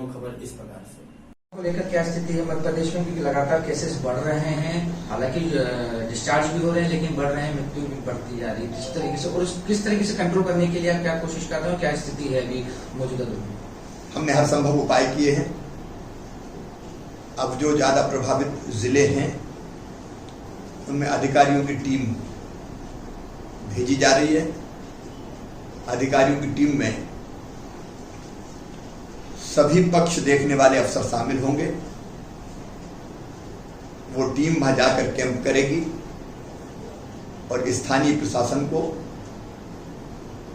प्रमुख खबर इस प्रकार से को लेकर क्या स्थिति है मध्य प्रदेश में, क्योंकि लगातार केसेस बढ़ रहे हैं, हालांकि डिस्चार्ज भी हो रहे हैं लेकिन बढ़ रहे हैं, मृत्यु भी बढ़ती जा रही है। किस तरीके से और किस तरीके से कंट्रोल करने के लिए आप क्या कोशिश कर रहे हो, क्या स्थिति है अभी मौजूदा दौर में? हमने हर संभव उपाय किए हैं। अब जो ज्यादा प्रभावित जिले हैं उनमें अधिकारियों की टीम भेजी जा रही है। अधिकारियों की टीम में सभी पक्ष देखने वाले अफसर शामिल होंगे। वो टीम वहां जाकर कैंप करेगी और स्थानीय प्रशासन को,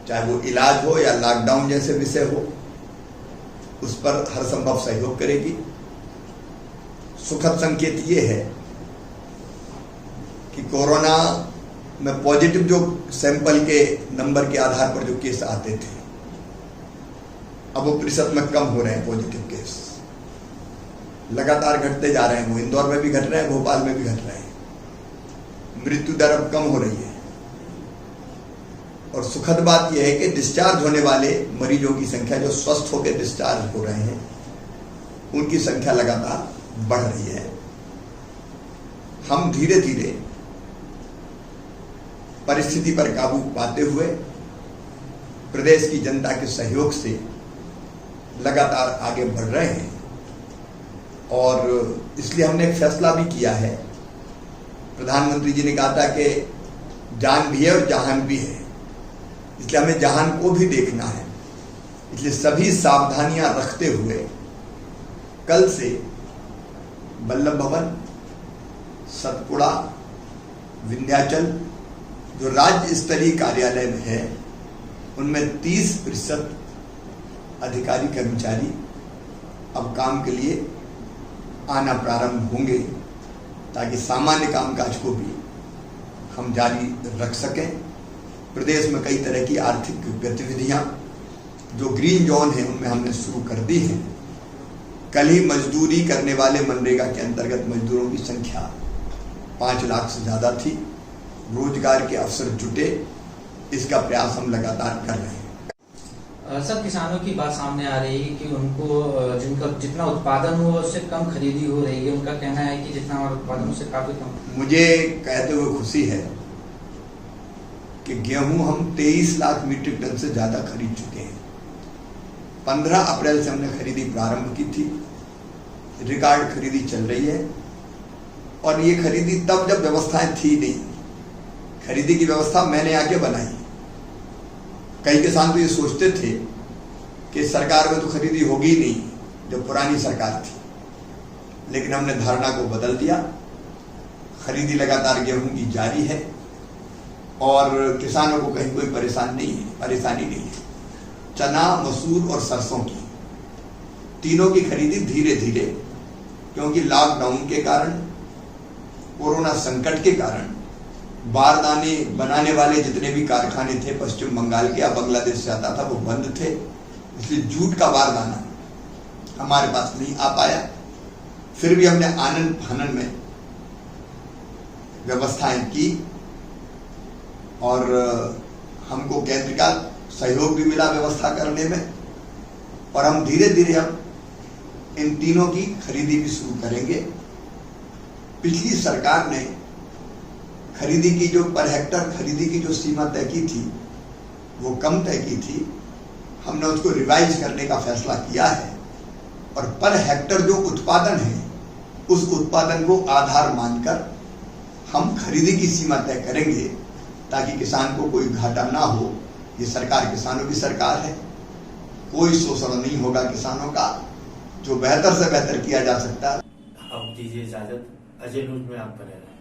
चाहे वो इलाज हो या लॉकडाउन जैसे विषय हो, उस पर हर संभव सहयोग करेगी। सुखद संकेत ये है कि कोरोना में पॉजिटिव जो सैंपल के नंबर के आधार पर जो केस आते थे, अब वो प्रतिशत में कम हो रहे हैं। पॉजिटिव केस लगातार घटते जा रहे हैं। वो इंदौर में भी घट रहे हैं, भोपाल में भी घट रहे हैं। मृत्यु दर अब कम हो रही है। और सुखद बात यह है कि डिस्चार्ज होने वाले मरीजों की संख्या, जो स्वस्थ होकर डिस्चार्ज हो रहे हैं, उनकी संख्या लगातार बढ़ रही है। हम धीरे धीरे परिस्थिति पर काबू पाते हुए प्रदेश की जनता के सहयोग से लगातार आगे बढ़ रहे हैं। और इसलिए हमने एक फैसला भी किया है। प्रधानमंत्री जी ने कहा था कि जान भी है और जहान भी है, इसलिए हमें जहान को भी देखना है। इसलिए सभी सावधानियां रखते हुए कल से वल्लभ भवन, सतपुड़ा, विंध्याचल जो राज्य स्तरीय कार्यालय में है, उनमें 30% अधिकारी कर्मचारी अब काम के लिए आना प्रारंभ होंगे, ताकि सामान्य कामकाज को भी हम जारी रख सकें। प्रदेश में कई तरह की आर्थिक गतिविधियां जो ग्रीन जोन है उनमें हमने शुरू कर दी हैं। कल ही मजदूरी करने वाले मनरेगा के अंतर्गत मजदूरों की संख्या 5 लाख से ज्यादा थी। रोजगार के अवसर जुटे, इसका प्रयास हम लगातार कर रहे हैं। सब किसानों की बात सामने आ रही है कि उनको जिनका जितना उत्पादन हुआ उससे कम खरीदी हो रही है। उनका कहना है कि जितना हमारा उत्पादन उससे काफी कम। मुझे कहते हुए खुशी है कि गेहूं हम 23 लाख मीट्रिक टन से ज्यादा खरीद चुके हैं। 15 अप्रैल से हमने खरीदी प्रारंभ की थी। रिकॉर्ड खरीदी चल रही है। और ये खरीदी तब जब व्यवस्थाएं थी नहीं। खरीदी की व्यवस्था मैंने आके बनाई। कई किसान तो ये सोचते थे कि सरकार में तो खरीदी होगी नहीं, जब पुरानी सरकार थी। लेकिन हमने धारणा को बदल दिया। खरीदी लगातार गेहूं की जारी है और किसानों को कहीं कोई परेशानी नहीं है। चना, मसूर और सरसों की तीनों की खरीदी धीरे धीरे, क्योंकि लॉकडाउन के कारण, कोरोना संकट के कारण बारदाने बनाने वाले जितने भी कारखाने थे पश्चिम बंगाल के या बांग्लादेश से आता था, वो बंद थे। इसलिए जूट का बारदाना हमारे पास नहीं आ पाया। फिर भी हमने आनन फानन में व्यवस्थाएं की और हमको केंद्र का सहयोग भी मिला व्यवस्था करने में। और हम धीरे धीरे अब इन तीनों की खरीदी भी शुरू करेंगे। पिछली सरकार ने खरीदी की जो पर हेक्टर खरीदी की जो सीमा तय की थी, वो कम तय की थी। हमने उसको रिवाइज करने का फैसला किया है और पर हेक्टर जो उत्पादन है, उस उत्पादन को आधार मानकर हम खरीदी की सीमा तय करेंगे, ताकि किसान को कोई घाटा ना हो। ये सरकार किसानों की सरकार है। कोई शोषण नहीं होगा किसानों का। जो बेहतर से बेहतर किया जा सकता है। अब दीजिए इजाजत। अजय न्यूज में आप बने रहें।